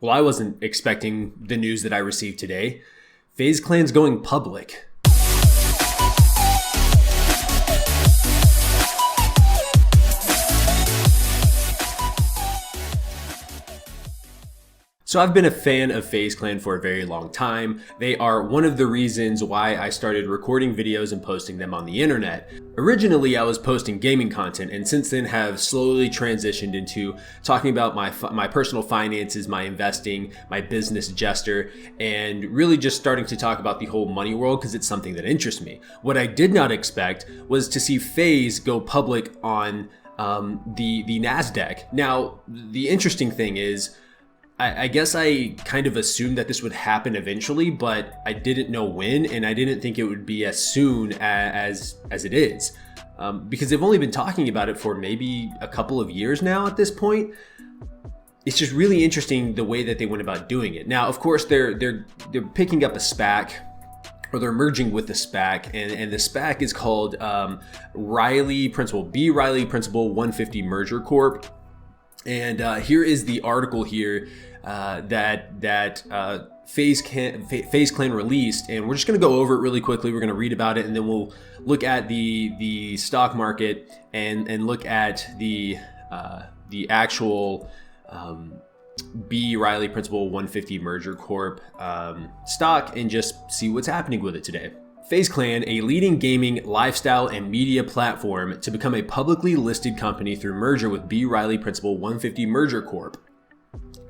Well, I wasn't expecting the news that I received today. FaZe Clan's going public. So I've been a fan of FaZe Clan for a very long time. They are one of the reasons why I started recording videos and posting them on the internet. Originally, I was posting gaming content, and since then have slowly transitioned into talking about my personal finances, my investing, my business gesture, and really just starting to talk about the whole money world because it's something that interests me. What I did not expect was to see FaZe go public on the NASDAQ. Now, the interesting thing is, I guess I kind of assumed that this would happen eventually, but I didn't know when, and I didn't think it would be as soon as it is, because they've only been talking about it for maybe a couple of years now at this point. It's just really interesting the way that they went about doing it. Now, of course, they're picking up a SPAC, or they're merging with the SPAC, and the SPAC is called Riley Principal, B. Riley Principal 150 Merger Corp. And here is the article here that FaZe Clan released, and we're just going to go over it really quickly. We're going to read about it, and then we'll look at the stock market and look at the actual B. Riley Principal 150 Merger Corp stock, and just see what's happening with it today. FaZe Clan, a leading gaming, lifestyle, and media platform to become a publicly listed company through merger with B. Riley Principal 150 Merger Corp.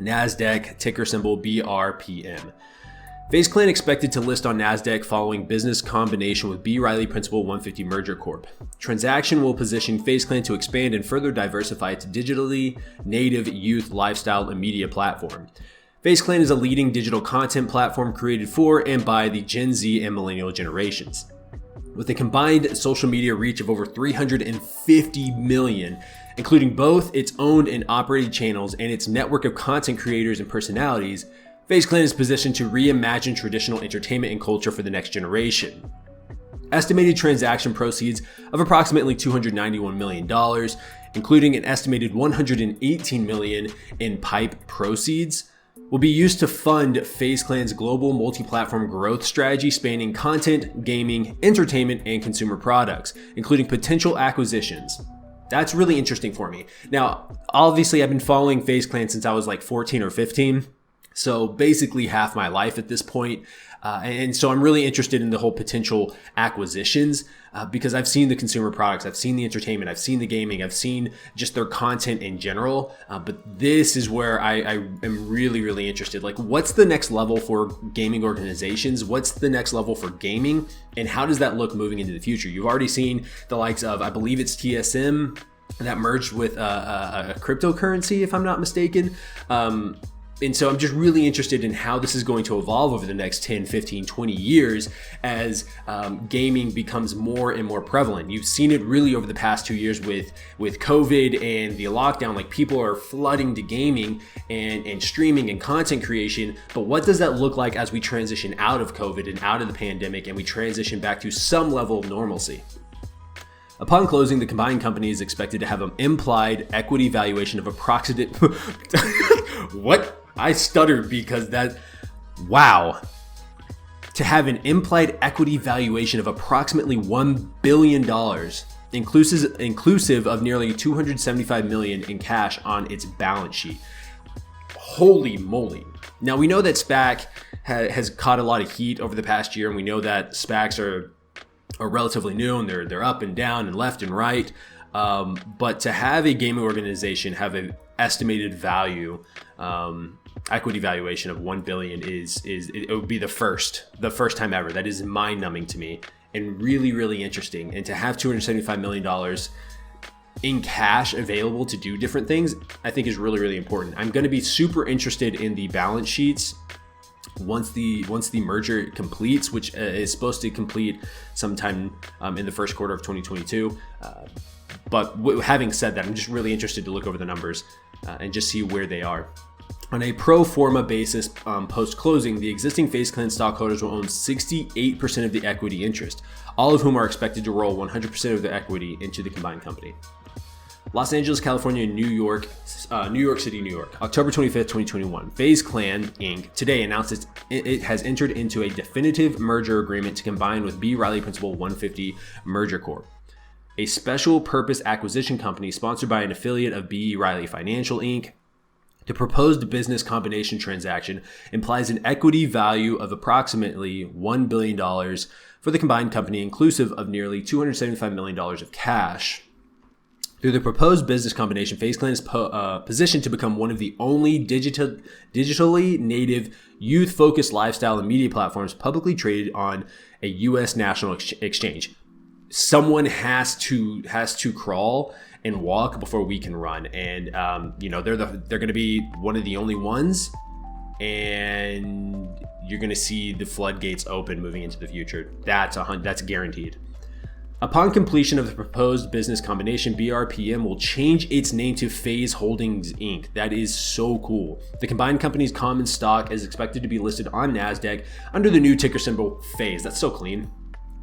NASDAQ, ticker symbol BRPM. FaZe Clan expected to list on NASDAQ following business combination with B. Riley Principal 150 Merger Corp. Transaction will position FaZe Clan to expand and further diversify its digitally native youth, lifestyle, and media platform. FaZe Clan is a leading digital content platform created for and by the Gen Z and millennial generations. With a combined social media reach of over 350 million, including both its owned and operated channels and its network of content creators and personalities, FaZe Clan is positioned to reimagine traditional entertainment and culture for the next generation. Estimated transaction proceeds of approximately $291 million, including an estimated $118 million in PIPE proceeds, will be used to fund FaZe Clan's global multi-platform growth strategy spanning content, gaming, entertainment, and consumer products, including potential acquisitions. That's really interesting for me. Now, obviously, I've been following FaZe Clan since I was like 14 or 15, so basically half my life at this point. And so I'm really interested in the whole potential acquisitions because I've seen the consumer products, I've seen the entertainment, I've seen the gaming, I've seen just their content in general. But this is where I am really, really interested. Like, what's the next level for gaming organizations? What's the next level for gaming? And how does that look moving into the future? You've already seen the likes of, I believe it's TSM that merged with a cryptocurrency, if I'm not mistaken. And so I'm just really interested in how this is going to evolve over the next 10, 15, 20 years as gaming becomes more and more prevalent. You've seen it really over the past 2 years with COVID and the lockdown. Like, people are flooding to gaming and streaming and content creation. But what does that look like as we transition out of COVID and out of the pandemic and we transition back to some level of normalcy? Upon closing, the combined company is expected to have an implied equity valuation of approximate... What? I stuttered because wow. To have an implied equity valuation of approximately $1 billion, inclusive of nearly $275 million in cash on its balance sheet. Holy moly. Now, we know that SPAC has caught a lot of heat over the past year, and we know that SPACs are relatively new, and they're up and down and left and right. But to have a gaming organization have an estimated value, equity valuation of $1 billion it would be the first time ever. That is mind-numbing to me and really, really interesting. And to have $275 million in cash available to do different things, I think is really, really important. I'm going to be super interested in the balance sheets once the merger completes, which is supposed to complete sometime in the first quarter of 2022. But having said that, I'm just really interested to look over the numbers and just see where they are. On a pro forma basis, post-closing, the existing FaZe Clan stockholders will own 68% of the equity interest, all of whom are expected to roll 100% of the equity into the combined company. Los Angeles, California, New York City, New York. October 25th, 2021. FaZe Clan Inc. today announced it has entered into a definitive merger agreement to combine with B. Riley Principal 150 Merger Corp., a special purpose acquisition company sponsored by an affiliate of B. Riley Financial Inc. The proposed business combination transaction implies an equity value of approximately $1 billion for the combined company, inclusive of nearly $275 million of cash. Through the proposed business combination, FaZe Clan is positioned to become one of the only digitally native, youth-focused lifestyle and media platforms publicly traded on a U.S. national exchange. Someone has to crawl and walk before we can run, and they're going to be one of the only ones, and you're going to see the floodgates open moving into the future. That's guaranteed. Upon completion of the proposed business combination, BRPM will change its name to FaZe Holdings Inc. That is so cool. The combined company's common stock is expected to be listed on NASDAQ under the new ticker symbol FaZe. That's so clean.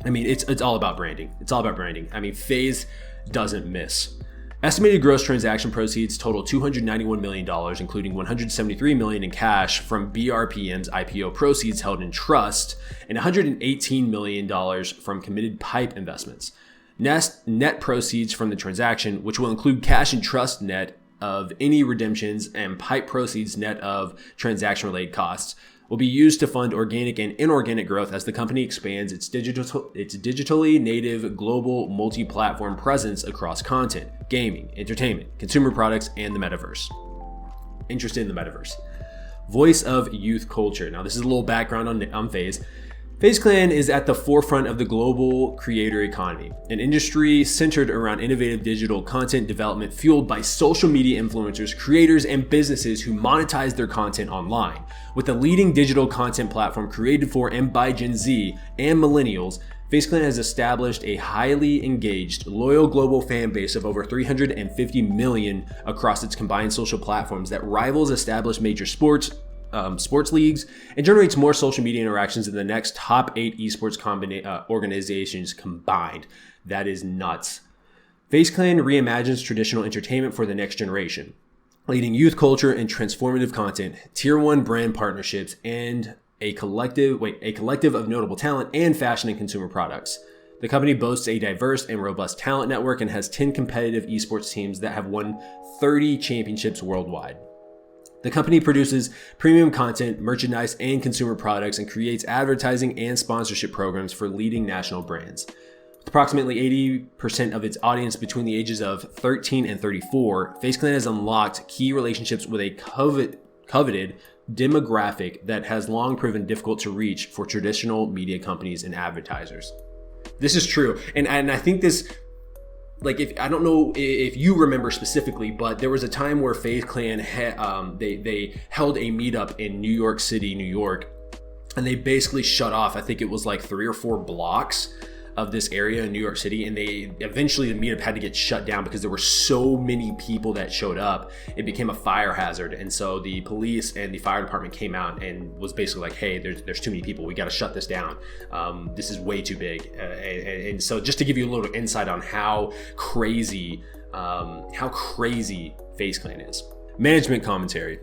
I mean, it's all about branding. It's all about branding. I mean, FaZe doesn't miss. Estimated gross transaction proceeds total $291 million, including $173 million in cash from BRPM's IPO proceeds held in trust and $118 million from committed PIPE investments. Net proceeds from the transaction, which will include cash and trust net of any redemptions and PIPE proceeds net of transaction-related costs, will be used to fund organic and inorganic growth as the company expands its digitally native global multi-platform presence across content, gaming, entertainment, consumer products, and the metaverse. Interested in the metaverse. Voice of youth culture. Now, this is a little background on FaZe. FaZe Clan is at the forefront of the global creator economy, an industry centered around innovative digital content development fueled by social media influencers, creators, and businesses who monetize their content online. With a leading digital content platform created for and by Gen Z and millennials, FaZe Clan has established a highly engaged, loyal global fan base of over 350 million across its combined social platforms that rivals established major sports leagues and generates more social media interactions than the next top 8 esports organizations combined. That is nuts. FaZe Clan reimagines traditional entertainment for the next generation, leading youth culture and transformative content, tier 1 brand partnerships, and a collective of notable talent and fashion and consumer products. The company boasts a diverse and robust talent network and has 10 competitive esports teams that have won 30 championships worldwide. The company produces premium content, merchandise, and consumer products and creates advertising and sponsorship programs for leading national brands. With approximately 80% of its audience between the ages of 13 and 34, FaZe Clan has unlocked key relationships with a coveted demographic that has long proven difficult to reach for traditional media companies and advertisers. This is true, and I think this, I don't know if you remember specifically, but there was a time where FaZe Clan they held a meetup in New York City, New York, and they basically shut off, I think it was like 3 or 4 blocks of this area in New York City, and they eventually, the meetup had to get shut down because there were so many people that showed up. It became a fire hazard, and so the police and the fire department came out and was basically like, hey, there's too many people, we got to shut this down. This is way too big. And so just to give you a little insight on how crazy FaZe Clan is. Management commentary.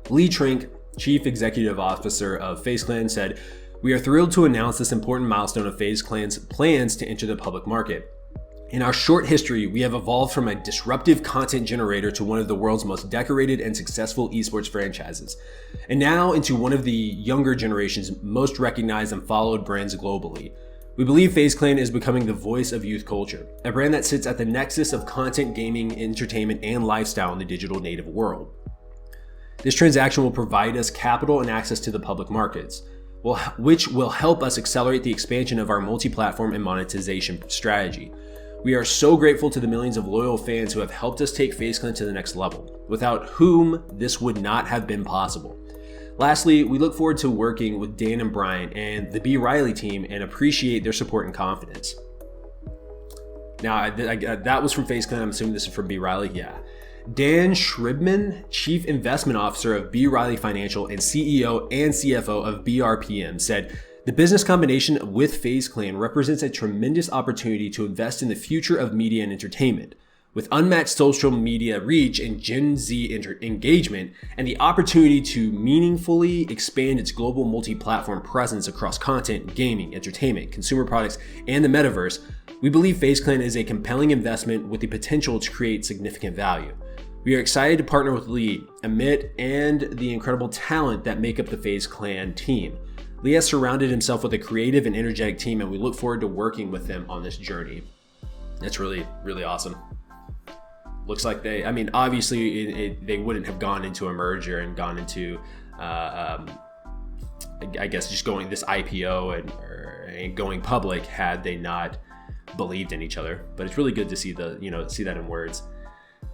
Lee Trink, Chief Executive Officer of FaZe Clan, said, "We are thrilled to announce this important milestone of FaZe Clan's plans to enter the public market. In our short history, we have evolved from a disruptive content generator to one of the world's most decorated and successful esports franchises, and now into one of the younger generation's most recognized and followed brands globally. We believe FaZe Clan is becoming the voice of youth culture, a brand that sits at the nexus of content, gaming, entertainment, and lifestyle in the digital native world. This transaction will provide us capital and access to the public markets, which will help us accelerate the expansion of our multi-platform and monetization strategy. We are so grateful to the millions of loyal fans who have helped us take FaZe Clan to the next level, without whom this would not have been possible. Lastly, we look forward to working with Dan and Brian and the B. Riley team and appreciate their support and confidence." Now, that was from FaZe Clan. I'm assuming this is from B. Riley. Yeah. Dan Shribman, Chief Investment Officer of B. Riley Financial and CEO and CFO of BRPM, said, "The business combination with FaZe Clan represents a tremendous opportunity to invest in the future of media and entertainment. With unmatched social media reach and Gen Z engagement, and the opportunity to meaningfully expand its global multi-platform presence across content, gaming, entertainment, consumer products, and the metaverse, we believe FaZe Clan is a compelling investment with the potential to create significant value. We are excited to partner with Lee, Amit, and the incredible talent that make up the FaZe Clan team. Lee has surrounded himself with a creative and energetic team, and we look forward to working with them on this journey. That's really, really awesome. Looks like obviously they wouldn't have gone into a merger and gone into, I guess, just going this IPO and going public had they not believed in each other. But it's really good to see see that in words.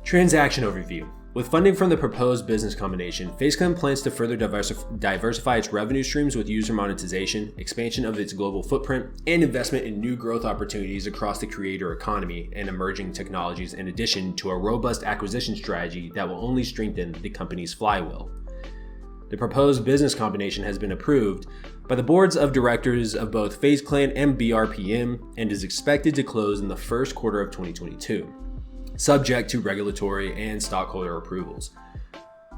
Transaction overview. With funding from the proposed business combination, FaZe Clan plans to further diversify its revenue streams with user monetization, expansion of its global footprint, and investment in new growth opportunities across the creator economy and emerging technologies, in addition to a robust acquisition strategy that will only strengthen the company's flywheel. The proposed business combination has been approved by the boards of directors of both FaZe Clan and BRPM and is expected to close in the first quarter of 2022. Subject to regulatory and stockholder approvals.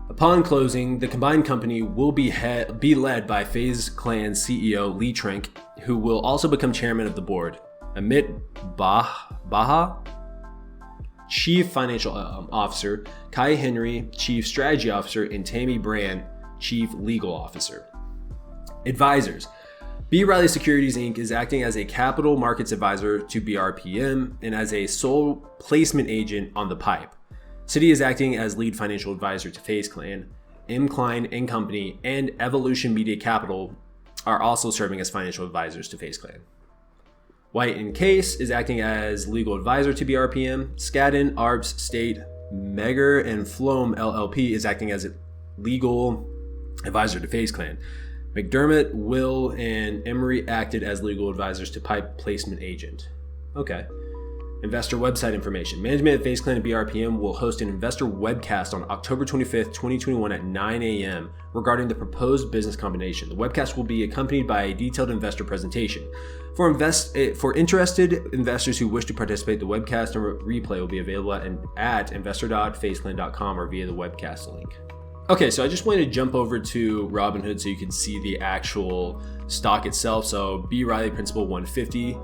Upon closing, the combined company will be led by FaZe Clan CEO Lee Trink, who will also become chairman of the board. Amit Baha, Chief Financial Officer, Kai Henry, Chief Strategy Officer, and Tammy Brand, Chief Legal Officer. Advisors. B. Riley Securities Inc. is acting as a capital markets advisor to BRPM and as a sole placement agent on the PIPE. Citi is acting as lead financial advisor to FaZe Clan. M. Klein & Company and Evolution Media Capital are also serving as financial advisors to FaZe Clan. White & Case is acting as legal advisor to BRPM. Skadden, Arps, State, Megger, and Floam LLP is acting as a legal advisor to FaZe Clan. McDermott, Will, and Emery acted as legal advisors to PIPE placement agent. Okay. Investor website information. Management at FaZe Clan and BRPM will host an investor webcast on October 25th, 2021 at 9 a.m. regarding the proposed business combination. The webcast will be accompanied by a detailed investor presentation. For interested investors who wish to participate, the webcast and replay will be available at investor.fazeclan.com or via the webcast link. Okay, so I just wanted to jump over to Robinhood so you can see the actual stock itself. So B. Riley Principal 150,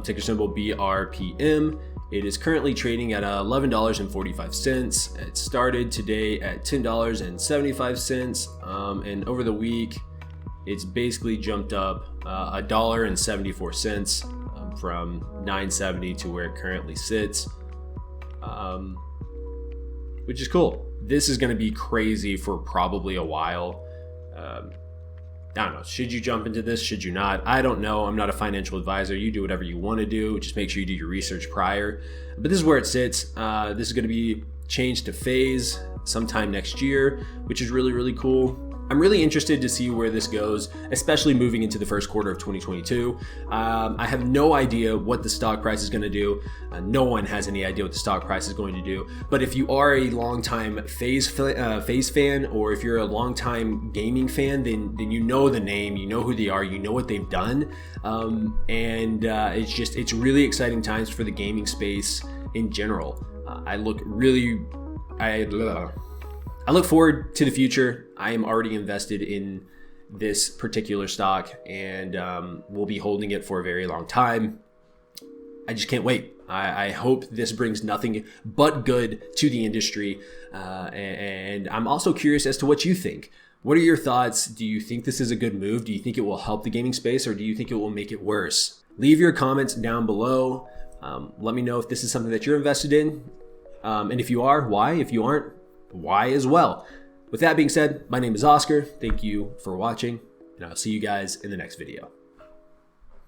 ticker symbol BRPM. It is currently trading at $11.45. It started today at $10.75, and over the week, it's basically jumped up $1.74 from $9.70 to where it currently sits, which is cool. This is going to be crazy for probably a while. I don't know. Should you jump into this? Should you not? I don't know. I'm not a financial advisor. You do whatever you want to do. Just make sure you do your research prior. But this is where it sits. This is going to be changed to FaZe sometime next year, which is really, really cool. I'm really interested to see where this goes, especially moving into the first quarter of 2022. I have no idea what the stock price is going to do. No one has any idea what the stock price is going to do. But if you are a longtime FaZe fan, or if you're a longtime gaming fan, then you know the name, you know who they are, you know what they've done, it's really exciting times for the gaming space in general. I look forward to the future. I am already invested in this particular stock, and we'll be holding it for a very long time. I just can't wait. I hope this brings nothing but good to the industry, and I'm also curious as to what you think. What are your thoughts? Do you think this is a good move? Do you think it will help the gaming space, or do you think it will make it worse? Leave your comments down below. Let me know if this is something that you're invested in, and if you are, why? If you aren't, why as well? With that being said, my name is Oscar. Thank you for watching, and I'll see you guys in the next video.